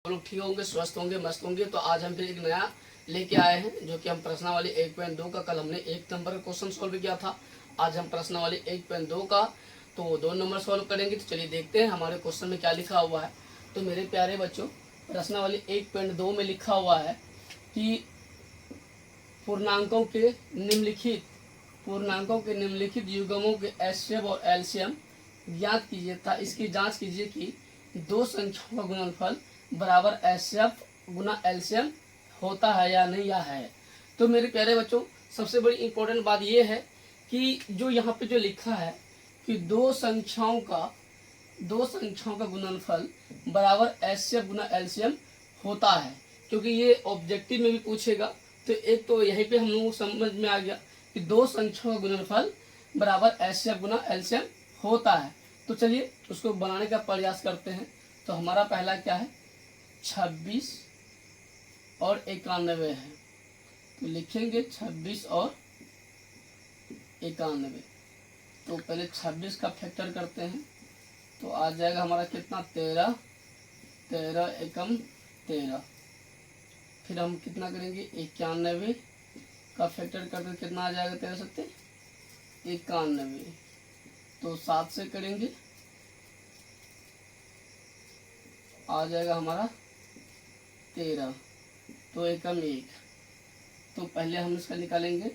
लोग ठीक होंगे, स्वस्थ होंगे, मस्त होंगे। तो आज हम फिर एक नया लेके आए हैं, जो कि हम प्रश्नावली 1.2 का, कल हमने 1 नंबर का क्वेश्चन सॉल्व किया था। आज हम प्रश्नावली 1.2 का तो 2 नंबर सॉल्व करेंगे। तो चलिए देखते हैं हमारे क्वेश्चन में क्या लिखा हुआ है। तो मेरे प्यारे बच्चों, प्रश्नावली 1.2 में लिखा हुआ है कि पूर्णांकों के निम्नलिखित युग्मों के एचसीएफ और एलसीएम ज्ञात कीजिए था इसकी जांच कीजिए कि दो संख्याओं का गुणनफल बराबर एचसीएफ गुना एलसीएम होता है या नहीं, या है। तो मेरे प्यारे बच्चों, सबसे बड़ी इंपॉर्टेंट बात यह है कि जो यहाँ पे जो लिखा है कि दो संख्याओं का गुणनफल बराबर एचसीएफ गुना एलसीएम होता है, क्योंकि ये ऑब्जेक्टिव में भी पूछेगा। तो एक तो यहीं पे हम लोगों को समझ में आ गया कि दो संख्याओं का गुणनफल बराबर एचसीएफ गुना एलसीएम होता है। तो चलिए उसको बनाने का प्रयास करते हैं। तो हमारा पहला क्या है, 26 और 91 है। तो लिखेंगे 26 और 91। तो पहले 26 का फैक्टर करते हैं, तो आ जाएगा हमारा कितना, 13, 13 एकम 13। फिर हम कितना करेंगे, 91 का फैक्टर करते कितना आ जाएगा, 13 सत्ते 91। तो 7 से करेंगे, आ जाएगा हमारा 13। तो एकम 1। तो पहले हम इसका निकालेंगे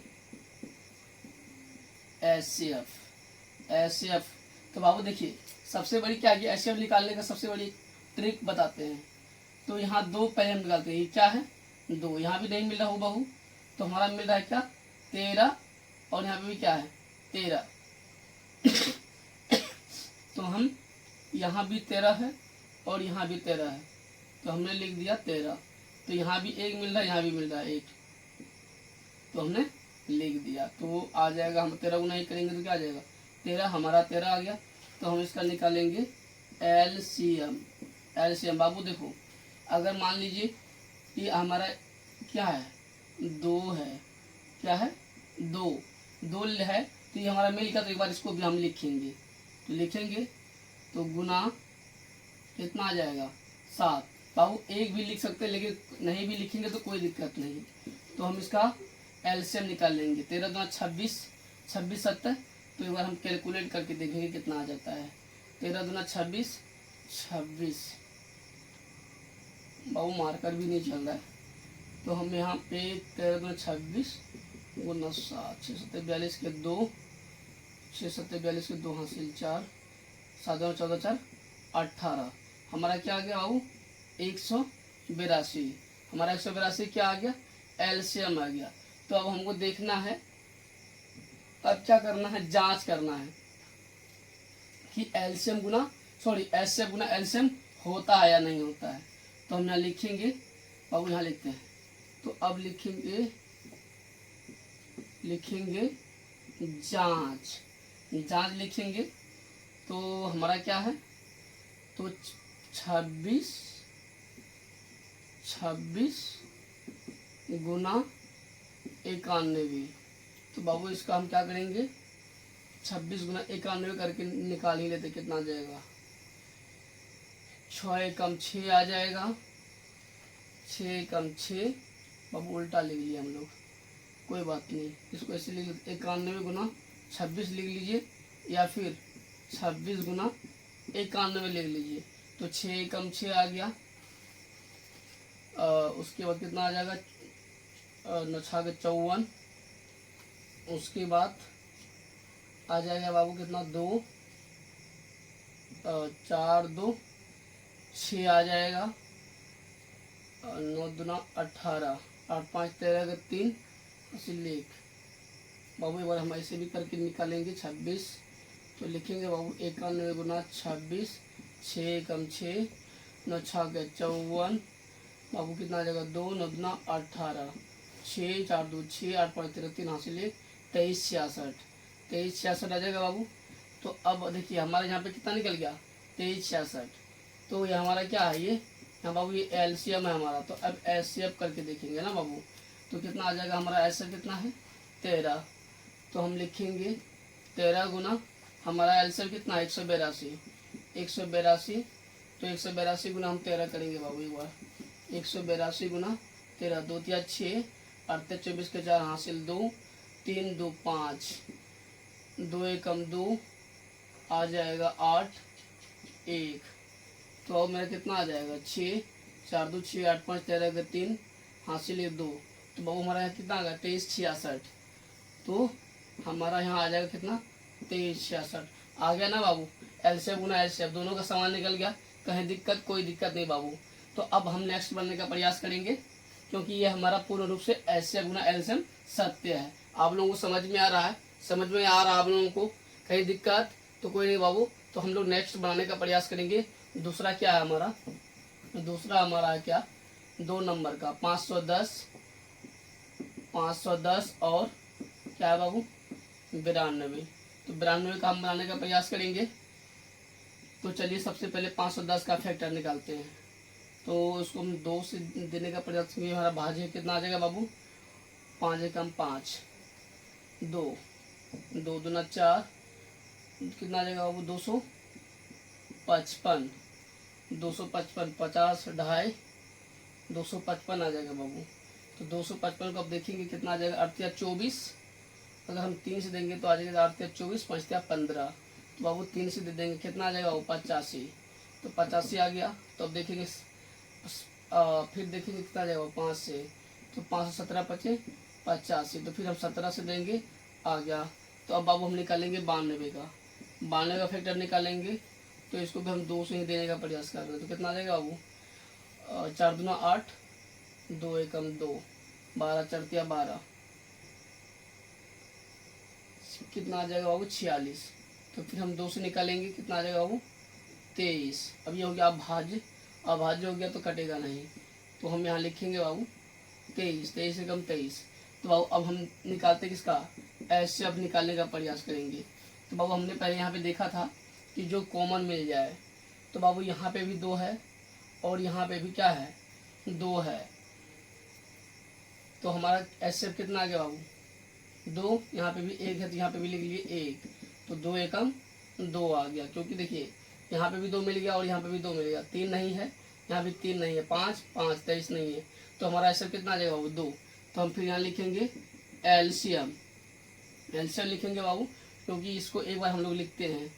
एचसीएफ। तो बाबू देखिए, सबसे बड़ी क्या है, एचसीएफ निकालने का सबसे बड़ी ट्रिक बताते हैं। तो यहाँ 2 पहले हम निकालते हैं। ये क्या है, 2। यहाँ भी नहीं मिल रहा हो बहू, तो हमारा मिल रहा है क्या, 13। और यहाँ पे भी क्या है, 13। तो हम यहाँ भी 13 है और यहाँ भी 13 है, तो हमने लिख दिया 13। तो यहाँ भी 1 मिल रहा है, यहाँ भी मिल रहा है 1, तो हमने लिख दिया। तो आ जाएगा, हम 13 गुना 1 करेंगे तो क्या आ जाएगा, 13। हमारा 13 आ गया। तो हम इसका निकालेंगे एलसीएम। बाबू देखो, अगर मान लीजिए कि हमारा क्या है, 2 है, क्या है, 2 है। तो ये हमारा मिल गया। तो एक बार इसको भी हम लिखेंगे, तो लिखेंगे तो गुना कितना आ जाएगा, 7। बाबू 1 भी लिख सकते हैं, लेकिन नहीं भी लिखेंगे तो कोई दिक्कत नहीं। तो हम इसका एलसीएम निकाल लेंगे। 13 दूना 26, 26 सत्तर। तो एक बार हम कैलकुलेट करके देखेंगे कितना आ जाता है। 13 दूना 26, 26। बाबू मार्कर भी नहीं चल रहा है, तो हम यहाँ पे 13 दूना 26 गुना 7, 6 सत्तर 42 के 2, 6 सत्तर 42 के 2 हासिल 4, 7 दूना 14 4 18। हमारा क्या आ गया बाबू, 182। हमारा 182 क्या आ गया, एलसीएम आ गया। तो अब हमको देखना है, अब क्या करना है, जांच करना है कि एचसीएफ गुना एलसीएम होता है या नहीं होता है। तो हम यहाँ लिखेंगे, बाबू यहाँ लिखते हैं। तो अब लिखेंगे जांच लिखेंगे। तो हमारा क्या है, तो 26 गुना 91। तो बाबू इसका हम क्या करेंगे, 26 गुना 91 करके निकाल ही लेते, कितना आ जाएगा, 6 एकम 6 आ जाएगा, 6 एकम 6। बाबू उल्टा लिख लिया हम लोग, कोई बात नहीं, इसको ऐसे लिख लेते, 91 गुना 26 लिख लीजिए, या फिर 26 गुना 91 लिख लीजिए। तो 6 एकम 6 आ गया। उसके बाद कितना आ जाएगा, 9 के 54। उसके बाद आ जाएगा बाबू कितना, 2, 4 2 6 आ जाएगा, 9 दूना 18, 8 5 13 के 3 लिख। बाबू एक बार हम ऐसे भी करके निकालेंगे 26। तो लिखेंगे बाबू 91 गुना 26, 6 एकम 6, 9 के 54। बाबू कितना आ जाएगा, 2 9 दूना 18, 6 4 2 6, 8 5 13 3 हासिल 23 66 आ जाएगा बाबू। तो अब देखिए हमारे यहाँ पे कितना निकल गया, 23 66। तो ये हमारा क्या है, ये यहाँ बाबू ये एलसीएम है हमारा। तो अब एचसीएफ करके देखेंगे ना बाबू, तो कितना आ जाएगा हमारा, एचसीएफ कितना है, 13। तो हम लिखेंगे 13 गुना, हमारा एलसीएम कितना है, 182। तो 182 गुना हम 13 करेंगे बाबू एक बार। 182 गुना 13, 2 तिया 6, 8 24 के 4 हासिल 2, 3 2 5, 2 एकम 2, आ जाएगा 8 1। तो अब मेरा कितना आ जाएगा 6, 4 2 6, 8 5 13 का 3 हासिल 2। तो बाबू हमारा यहाँ कितना आ गया 23 66। तो हमारा यहाँ आ जाएगा कितना 23 66। आ गया ना बाबू। एलसीएम गुना एलसीएम दोनों का समान निकल गया, कहीं दिक्कत कोई दिक्कत नहीं बाबू। तो अब हम नेक्स्ट बनने का प्रयास करेंगे, क्योंकि ये हमारा पूर्ण रूप से एलसीएम गुना एलसीएम सत्य है। आप लोगों को समझ में आ रहा है? समझ में आ रहा है आप लोगों को? कहीं दिक्कत तो कोई नहीं बाबू। तो हम लोग नेक्स्ट बनाने का प्रयास करेंगे। दूसरा क्या है हमारा? दूसरा हमारा है क्या 2 नंबर का 510 और क्या है बाबू 92। तो 92 का हम बनाने का प्रयास करेंगे। तो चलिए सबसे पहले 510 का फैक्टर निकालते हैं। तो उसको हम 2 से देने का प्रयास करेंगे। हमारा भाज्य कितना आ जाएगा बाबू 5 एकम 5, 2 2 दूना 4, कितना आ जाएगा बाबू 255, 255 50 ढाई 255 आ जाएगा बाबू। तो 255 को अब देखेंगे कितना आ जाएगा 8 24। अगर हम 3 से देंगे तो आ जाएगा 8 24, 5 15। तो बाबू 3 से दे देंगे कितना आ जाएगा वो 85। तो 85 आ गया। तो अब देखेंगे फिर देखेंगे कितना आ जाएगा 5 से। तो 5 से 17 बचे 85। तो फिर हम 17 से देंगे आ गया। तो अब बाबू हम निकालेंगे 92 का। 92 का फैक्टर निकालेंगे। तो इसको भी हम 2 से ही देने का प्रयास कर रहे हैं। तो कितना आ जाएगा बाबू 4 दूना 8, 2 एकम 2, 12 4 तिया 12, कितना आ जाएगा बाबू 46। तो फिर हम 2 से निकालेंगे कितना आ जाएगा बाबू 23। अब ये हो गया अभाज्य। अभाज्य हो गया तो कटेगा नहीं। तो हम यहाँ लिखेंगे बाबू 23, 23 एकम 23। तो बाबू अब हम निकालते किसका ऐसे अब निकालने का प्रयास करेंगे। तो बाबू हमने पहले यहाँ पे देखा था कि जो कॉमन मिल जाए। तो बाबू यहाँ पे भी 2 है और यहाँ पे भी क्या है 2 है। तो हमारा एसएफ कितना आ गया बाबू 2, यहाँ पे भी 1 है तो यहाँ पे भी लिख लिए 1। तो 2 एकम 2 आ गया, क्योंकि देखिए यहाँ पे भी 2 मिल गया और यहाँ पे भी 2 मिल गया। 3 नहीं है, यहाँ भी 3 नहीं है, 5 5 23 नहीं है। तो हमारा एसएफ कितना आ जाएगा बाबू 2। तो हम फिर यहाँ लिखेंगे एलसीएम। एलसीएम लिखेंगे बाबू, क्योंकि इसको एक बार हम लोग लिखते हैं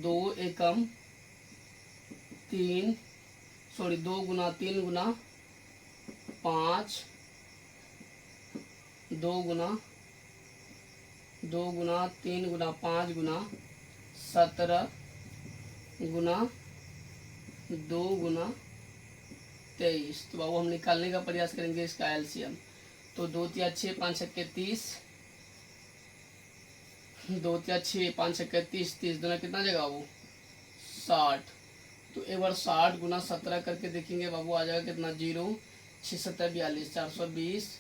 2 एकम 3 सॉरी 2 गुना 3 गुना 5, 2 गुना 3 गुना 5 गुना 17 गुना 2 गुना 23। तो बाबू हम निकालने का प्रयास करेंगे इसका एलसीएम। तो 2 तिया 6 5 छक्के 30, 2 तिया 6 5 छक्के 30, 30 दूना कितना आ जाएगा बाबू 60। तो एक बार 60 गुना 17 करके देखेंगे बाबू आ जाएगा कितना 0 6 7 42 420,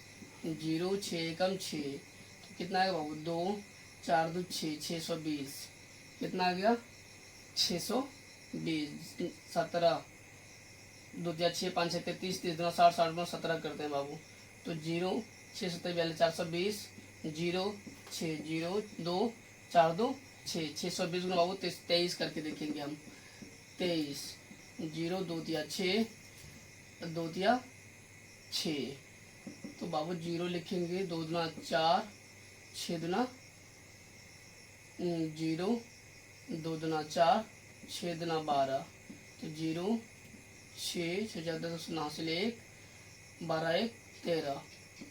0 6 एकम 6। तो कितना आएगा बाबू 2 4 2 6 620, कितना आ गया 620। 17 2 तिया 6 5 छक्के 30, 30 दूना 60, 60 गुना 17 करते हैं बाबू। तो 0 6 7 42 420, 0 6 0 2 4 2 6 620 गुना बाबू 23 करके देखेंगे हम 23। 0 2 तिया 6, 2 तिया 6। तो बाबू 0 लिखेंगे 2 दूना 4, 6 दूना 0, 2 दूना 4, 6 दूना 12। तो 0 6 6 4 10 हासिल 1, 12 1 13।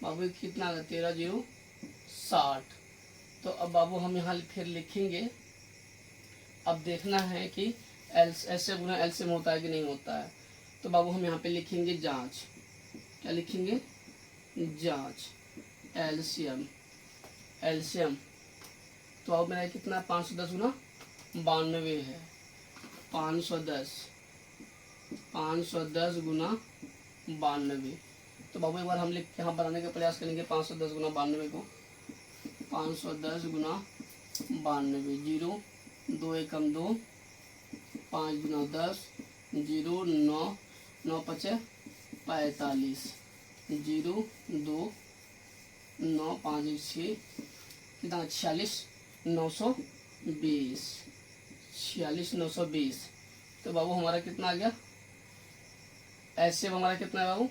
बाबू कितना आ गया 13 0 60। तो अब बाबू हम यहाँ फिर लिखेंगे। अब देखना है कि ऐसे गुना एलसीएम होता है कि नहीं होता है। तो बाबू हम यहाँ पे लिखेंगे जांच। क्या लिखेंगे जांच एलसीएम। एलसीएम तो अब मेरा कितना 510 गुना 92 है। 510 गुना 92। तो बाबू एक बार हम यहाँ बनाने का प्रयास करेंगे 510 गुना 92 को। 510 गुना 92, 0 2 एकम 2, 5 गुना 10, 0 9 9 5 45, 0 2 9 5 6 कितना 46 920, 46 920। तो बाबू हमारा कितना आ गया, एचसीएफ हमारा कितना है बाबू,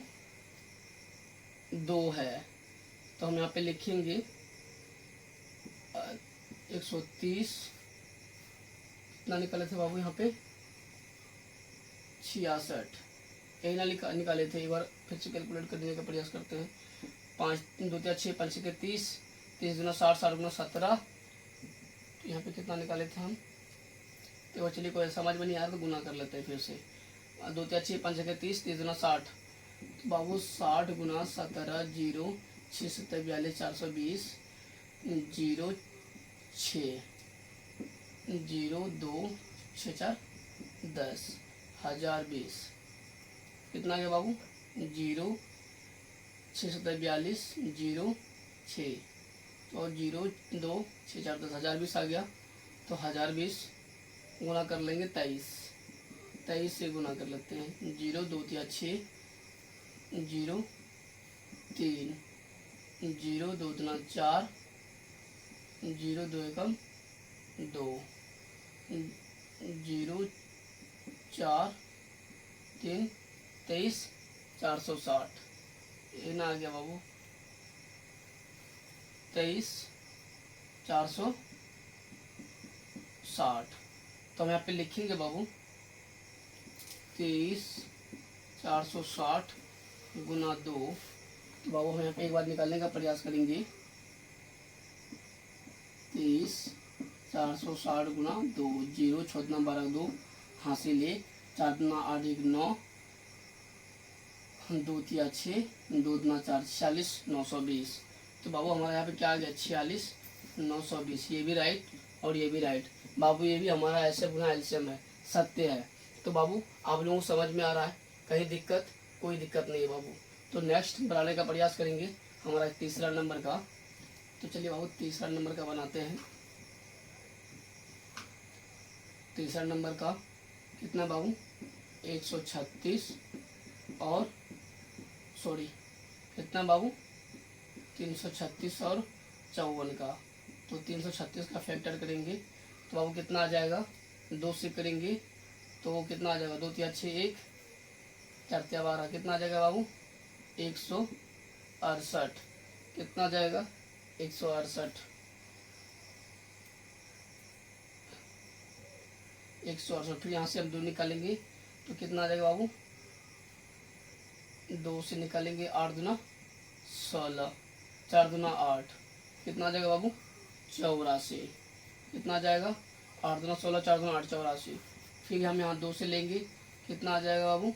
2 है। तो हम यहाँ पे लिखेंगे 130, कितना निकाले थे बाबू यहाँ पे, 66, यही ना निकाले थे। एक बार फिर से कैलकुलेट करने का प्रयास करते हैं। 5 2 3 6 5 6 30, 30 गुना 60, 60 गुना 17, तो यहाँ पे कितना निकाले थे हम। तो चलिए कोई समझ में नहीं आ रहा तो गुना कर लेते हैं फिर से। 2 3 6 5 6 30, 30 गुना 60, तो बाबू 60 गुना 17, 0 6 7 42 420, 0 6 0 2 6 4 10, 1020, कितना गया बाबू, 0 6 7 42, 0 6 और 0 2 6 4 10, 1020 आ गया। तो 1020 गुना कर लेंगे 23, 23 से गुना कर लेते हैं। 0 2 3 6, 0 3, 0 2 3 4, 0 2 एकम 2, 0 4 3 23, 460, ये ना आ गया बाबू 23 460। तो हम यहाँ पे लिखेंगे बाबू 23 460 गुना 2। तो बाबू हम यहाँ पे एक बार निकालने का प्रयास करेंगे। 23 460 गुना 2, 0 6 दूना 12 2 हासिल 1, 4 दूना 8 1 9, 2 3 6, 2 दूना 4 46, 920। तो बाबू हमारा यहाँ पे क्या आ गया, 46 920। ये भी राइट और ये भी राइट बाबू, ये भी हमारा ऐसे गुना एलसीएम है, सत्य है। तो बाबू आप लोगों को समझ में आ रहा है, कहीं दिक्कत, कोई दिक्कत नहीं है बाबू। तो नेक्स्ट बनाने का प्रयास करेंगे हमारा तीसरा नंबर का। तो चलिए बाबू तीसरा नंबर का बनाते हैं। तीसरा नंबर का कितना बाबू, 136 और सॉरी कितना बाबू, 336 और 54 का। तो 336 का फैक्टर करेंगे तो बाबू कितना आ जाएगा, 2 से करेंगे तो कितना आ जाएगा, 2 3 6 1 4 3 12, कितना आ जाएगा बाबू, 168, कितना आ जाएगा, 168, 168। फिर यहाँ से हम 2 निकालेंगे तो कितना आ जाएगा बाबू, 2 से निकालेंगे 8 दूना 16, 4 दूना 8, कितना आ जाएगा बाबू, 84, कितना आ जाएगा, 8 दूना 16, 4 दूना 8, 84। फिर हम यहाँ 2 से लेंगे, कितना आ जाएगा बाबू,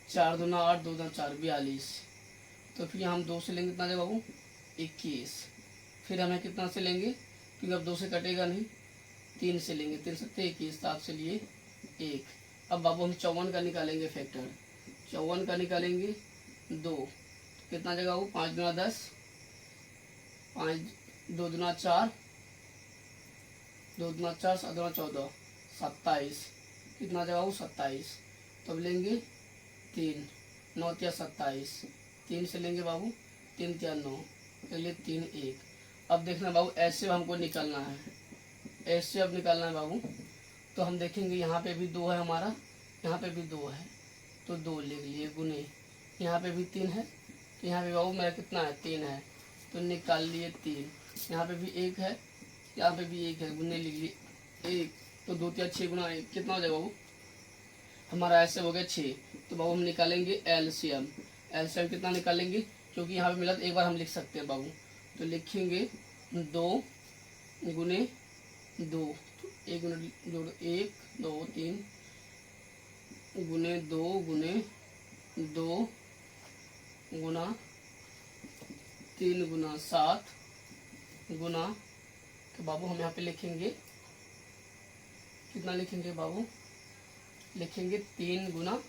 4 दूना 8, 2 दूना 4, 42। तो फिर हम 2 से लेंगे, कितना आ जाएगा बाबू, 21। फिर हमें कितना से लेंगे, क्योंकि अब 2 से कटेगा नहीं, 3 से लेंगे, 3 7 21, 7 से लिए 1। अब बाबू हम 54 का निकालेंगे फैक्टर, 54 का निकालेंगे 2, कितना जगह वो, 5 दूना 10, 5 2 दूना 4, 2 दूना 4, 7 दूना 14, 27, कितना जगह वो, 27। तब लेंगे 3, 9 3 27, 3 से लेंगे बाबू, 3 3 9, चलिए 3 1। अब देखना बाबू ऐसे हमको निकालना है, ऐसे अब निकालना है बाबू। तो हम देखेंगे यहाँ पे भी 2 है हमारा, यहाँ पे भी 2 है, तो 2 लिख लिए गुने, यहाँ पे भी 3 है, तो यहाँ पे बाबू मेरा कितना है, 3 है, तो निकाल लिए 3। यहाँ पे भी 1 है, यहाँ पे भी 1 है, गुने लिख लिए 1। तो 2 3 6 गुना 1 कितना हो जाएगा बाबू, हमारा ऐसे हो गया 6। तो बाबू हम निकालेंगे एलसीएम, एलसीएम कितना निकालेंगे, क्योंकि यहाँ पे मिला तो एक बार हम लिख सकते हैं बाबू। तो लिखेंगे 2 गुने 2, 1 गुने जोड़ 1 2 3 गुने 2 गुने 2 गुना 3 गुना 7 गुना, तो बाबू हम यहाँ पे लिखेंगे कितना, लिखेंगे बाबू, लिखेंगे 3 गुना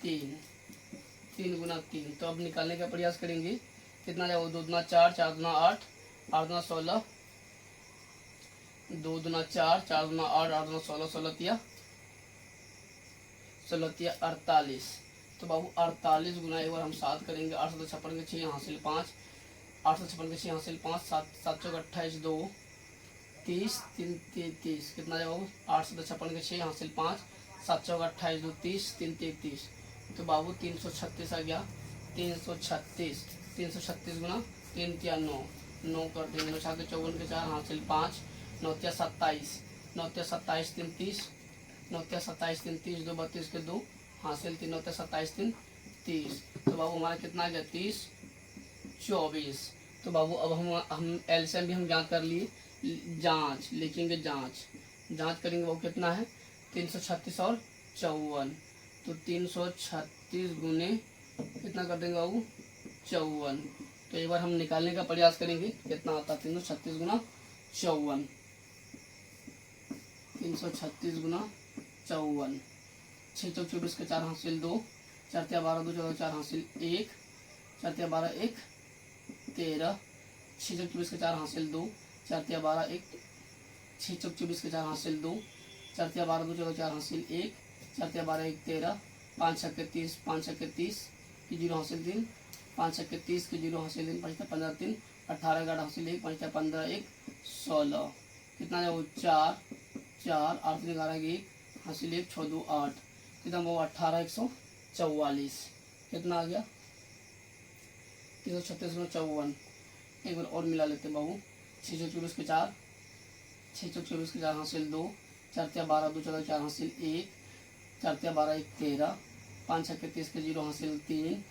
3, 3 गुना 3। तो अब निकालने का प्रयास करेंगे, कितना जाएगा, 2 दूना 4, 4 दूना 8, 8 दूना 16, 2 दूना 4, 4 दूना 8, 8 दूना 16, 16 तिया 48। तो बाबू 48 गुना एक बार हम 7 करेंगे, 8 7 56 के 6 हासिल 5, 8 7 56 के 6 हासिल 5, 7 7 चौक 28 2 30 3 33, कितना जाएगा बाबू, 8 7 56 के 6 हासिल 5, 7 चौका 28, 2 30, 3 33। तो बाबू 336 आ गया। 336, 336 गुना 3 तिया 9, 9 कर देंगे। 9 छाके 54 के 4 हासिल 5, 9 तिया 27, 9 तिया 27 3 30, 9 तिया 27 3 30, 2 32 के 2 हासिल 3, 9 तिया 27 3 30। तो बाबू हमारा कितना आ गया 30 24। तो बाबू अब हम एलसीएम भी हम जांच कर लिए, जांच लिखेंगे, जांच करेंगे। वो कितना है 336 और 54। तो 336 गुने कितना कर देंगे बाबू 54। तो एक बार हम निकालने का प्रयास करेंगे कितना आता है 336 गुना 54। 336 गुना 54, 6 चौक 24 के 4 हासिल 2, 4 तिया 12, 2 14 4 हासिल 1, 4 तिया 12 1 13, 6 चौक 24 के 4 हासिल 2, 4 तिया 12 1, 6 चौक 24 के 4 हासिल 2, 4 तिया 12 2 14 4 हासिल 1, 4 तिया 12 1 13, 5 छक्के 30, 5 छक्के 30 की 0 हासिल 3, 5 छक्के 30 की 0 हासिल 3, 5 15 3, 18 का हासिल 1, 5 15 1 16। कितना है वो 4 4, 8 3 11 की 1 हासिल 1, 6 2 8। कितना वो 18 144। कितना आ गया 336 गुना 54। एक बार और मिला लेते बाबू। 6 चौक 24 के 4, 6 चौक 24 के 4 हासिल 2, 4 तिया 12 2 14 4 हासिल 1, 4 तिया 12 1 13, 5 छक्के 30 के 0 हासिल 3,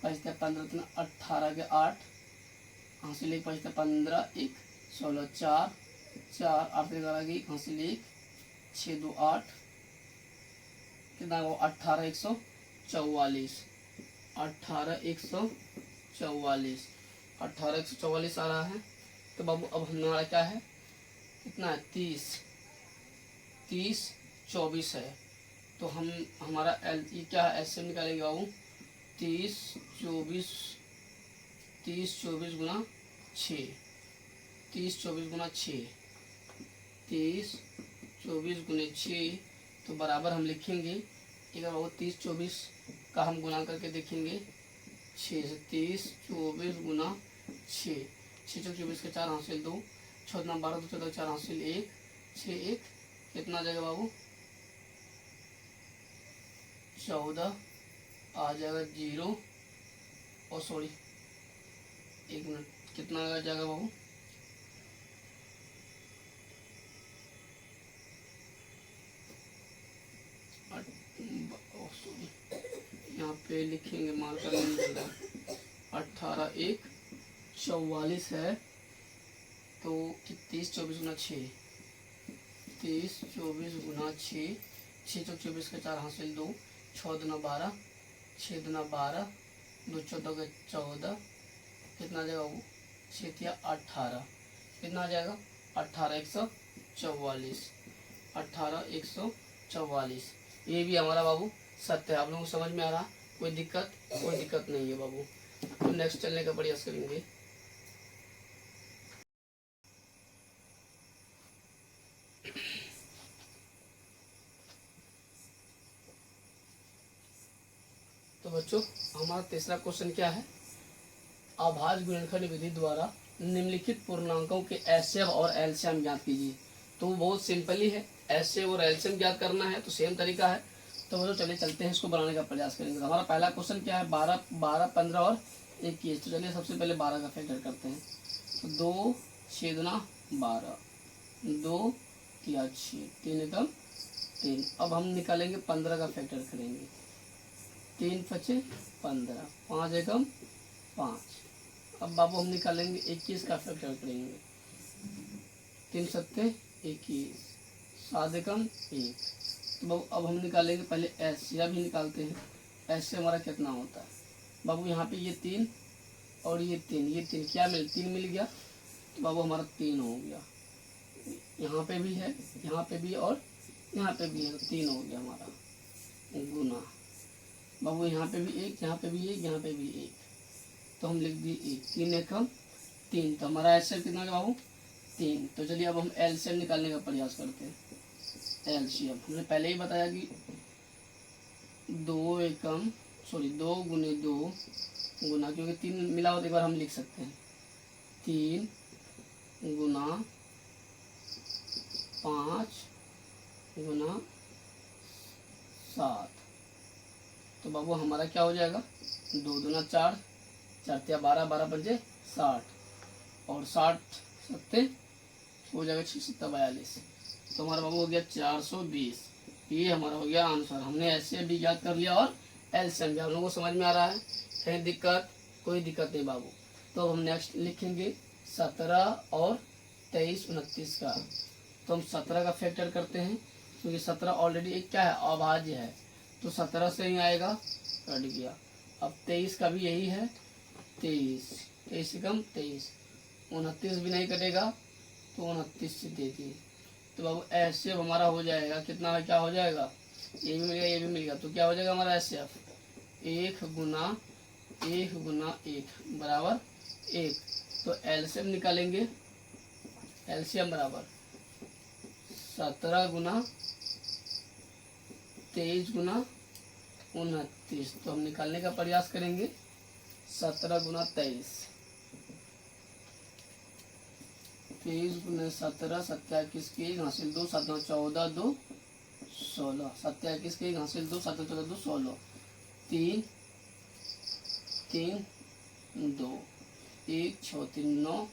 5 तिया 15 3 18 के 8 हासिल 1, 5 तिया 15 1 16, 4 4, 8 11 की 1 हासिल 1, 6 2 8। कितना वो 18 144, 18 144, 18 144 आ रहा है। तो बाबू अब हमारा क्या है कितना है 30 30 24 है। तो हम हमारा ये क्या है ऐसे निकालेंगे बाबू 30 24, 30 24 गुना 6, 30 24 गुना 6, 30 24 गुने 6। तो बराबर हम लिखेंगे एक बार वो 30 24 का हम गुना करके देखेंगे 6 से। 30 24 गुना 6, 6 चौक 24 के 4 हासिल 2, 6 दुना 12 2 14 4 हासिल 1, 6 1 कितना आ जाएगा बाबू 14 आ जाएगा 0 और सॉरी 1 मिनट कितना आ जाएगा बाबू यहाँ पे लिखेंगे मार्कर नहीं मिलेगा 18 1 44 है। तो 30 24 गुना 6, 30 24 गुना 6, 6 चौक 24 के 4 हासिल 2, 6 दुना 12, 6 दुना 12, 2 14 के 14। कितना आ जाएगा वो 6 तिया 18। कितना आ जाएगा 18 144, 18 144। ये भी हमारा बाबू सत्य है। आप लोगों को समझ में आ रहा कोई दिक्कत नहीं है बाबू। तो नेक्स्ट चलने का प्रयास करेंगे। तो बच्चों हमारा तीसरा क्वेश्चन क्या है अभाज्य गुणनखंड विधि द्वारा निम्नलिखित पूर्णांकों के एचसीएफ और एलसीएम ज्ञात कीजिए। तो बहुत सिंपल ही है, एचसीएफ और एलसीएम ज्ञात करना है तो सेम तरीका है। तो वो चलिए चलते हैं इसको बनाने का प्रयास करेंगे। तो हमारा पहला क्वेश्चन क्या है 12 12 15 और 21। तो चलिए सबसे पहले 12 का फैक्टर करते हैं। तो 2 6 दुना 12, 2 या 6 3 एकम 3। अब हम निकालेंगे 15 का फैक्टर करेंगे। 3 5 15, 5 एकम 5। अब बाबू हम निकालेंगे 21 का फैक्टर करेंगे। 3 7 21, 7 एकम 1। तो बाबू अब हम निकालेंगे पहले एचसीएफ भी निकालते हैं। एचसीएफ हमारा कितना होता है बाबू यहाँ पे ये 3 और ये 3 क्या 3 मिल गया। तो बाबू हमारा 3 हो गया। यहाँ पे भी है, यहाँ पे भी और यहाँ पे भी है, तो 3 हो गया हमारा गुना। बाबू यहाँ पे भी 1, यहाँ पे भी 1, यहाँ पे भी 1। तो हम लिख दिए 1, 3 एकम 3। तो हमारा एचसीएफ कितना है बाबू 3। तो चलिए अब हम एलसीएम निकालने का प्रयास करते हैं। एलसीएम हमने पहले ही बताया कि 2 एकम 2 गुने 2 गुना, क्योंकि 3 मिला हो तो एक बार हम लिख सकते हैं 3 गुना 5 गुना 7। तो बाबू हमारा क्या हो जाएगा, 2 दूना 4, 4 तिया 12, 12 पंजे 60 और 60 सत्ते हो जाएगा 6 सत्ता 42। तो हमारा बाबू हो गया 420। ये हमारा हो गया आंसर। हमने एचसीएफ भी याद कर लिया और एलसीएम भी। आप लोगों को समझ में आ रहा है, कहीं दिक्कत? कोई दिक्कत नहीं बाबू। तो अब हम नेक्स्ट लिखेंगे 17 और 23 29 का। तो हम 17 का फैक्टर करते हैं क्योंकि 17 ऑलरेडी एक क्या है, अभाज्य है, तो 17 से ही आएगा, कट गया। अब 23 का भी यही है, 23 से कम 23, 29 भी नहीं कटेगा तो 29 से दे दिए। तो बाबू एचसीएफ हमारा हो जाएगा कितना है, क्या हो जाएगा, ये भी मिल गया ये भी मिल गया, तो क्या हो जाएगा हमारा एचसीएफ, 1 गुना 1 गुना 1 बराबर 1। तो एलसीएम निकालेंगे, एलसीएम बराबर 17 गुना 23 गुना 29। तो हम निकालने का प्रयास करेंगे, 17 गुना 23, 23 गुना 17, 27 के हासिल 2, 7 14 2 16, 27 के हासिल 2, 7 14 2 16, 3 3 2 1 6 3 9,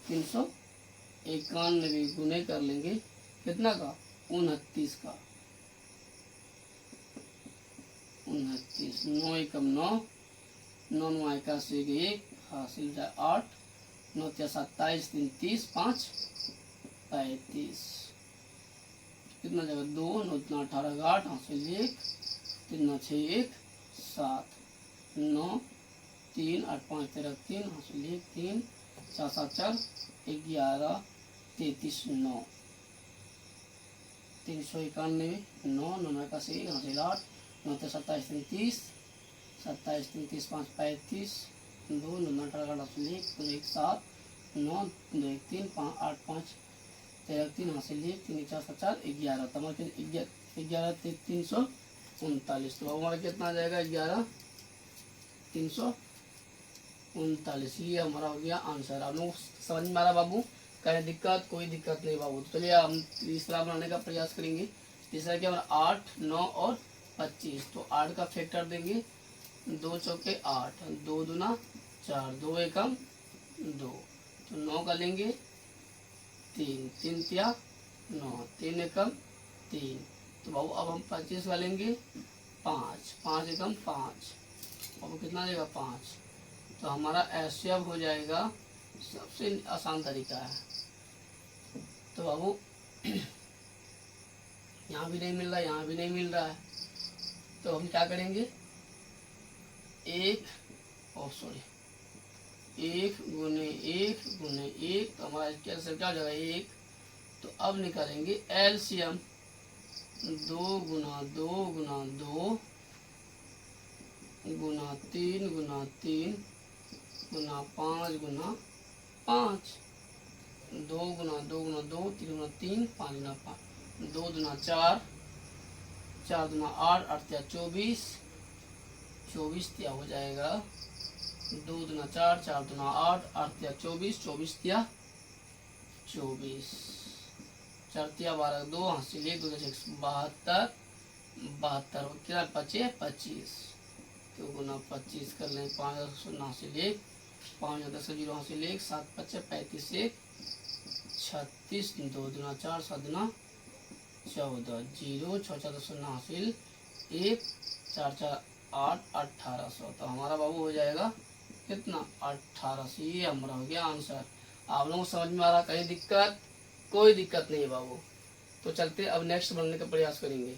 391 गुने कर लेंगे कितना का, 29 का, 29, 9 एकम 9, 9 9 81 1 हासिल जाए 8, 9 27 3 30 5 35, कितना जगह 2, 9 18 8 हासिल 1, 3 9 6 1 7, 9 3 8 5 13 3 हासिल 1 3 4 7 4 11 33 9, 391 9 9 81 1 हासिल 8, 9 27 3 30 27 3 30 5 35 2 9 18 हासिल 1 7 9 2 1 3 5 8 5 13 3 हासिल 1 3 4 7 4 11, तो हमारे 11 339। तो हमारा कितना आ जाएगा, 11 339। ये हमारा हो गया आंसर। आप लोग समझ में आ रहा बाबू, कहीं दिक्कत? कोई दिक्कत नहीं बाबू। तो चलिए हम तीसरा बनाने का प्रयास करेंगे। तीसरा क्या हमारा 8 9 और 25। तो 8 का फैक्टर देंगे, 2 चौके 8, 2 दूना 4, 2 एकम 2, तो 9 का लेंगे 3, 3 तिया 9, 3 एकम 3। तो बाबू अब हम 25 का लेंगे 5, 5 एकम 5, अब कितना देगा 5। तो हमारा एचसीएफ हो जाएगा, सबसे आसान तरीका है। तो बाबू यहाँ भी नहीं मिल रहा, यहाँ भी नहीं मिल रहा है, तो हम क्या करेंगे, 1 गुने 1 गुने 1, तो हमारा कैसे क्या हो जाएगा 1। तो अब निकालेंगे एलसीएम, 2 गुना 2 गुना 2 गुना 3 गुना 3 गुना 5 गुना 5, 2 गुना 2 गुना 2 3 गुना 3 5 गुना 5, 2 दुना 4, 4 दुना 8, 8 तिया 24, 24 तिया हो जाएगा 2 दुना 4, 4 दुना 8, 8 तिया 24, 24 तिया 24, 4 तिया 12 2 हासिल 1 2 72, 72 कितना 25 25, तो गुना 25 कर लें, 5 शून्य हासिल 1, 5 10 जीरो हासिल 1, 7 5 35 1 36, 2 दुना 4 7 दुना 14, 0 6 4 शून्य हासिल 1, 4 4 8 1800। तो हमारा बाबू हो जाएगा कितना 1800। ये हमारा हो गया आंसर। आप लोगों को समझ में आ रहा, कहीं दिक्कत? कोई दिक्कत नहीं बाबू। तो चलते अब नेक्स्ट बनने का प्रयास करेंगे।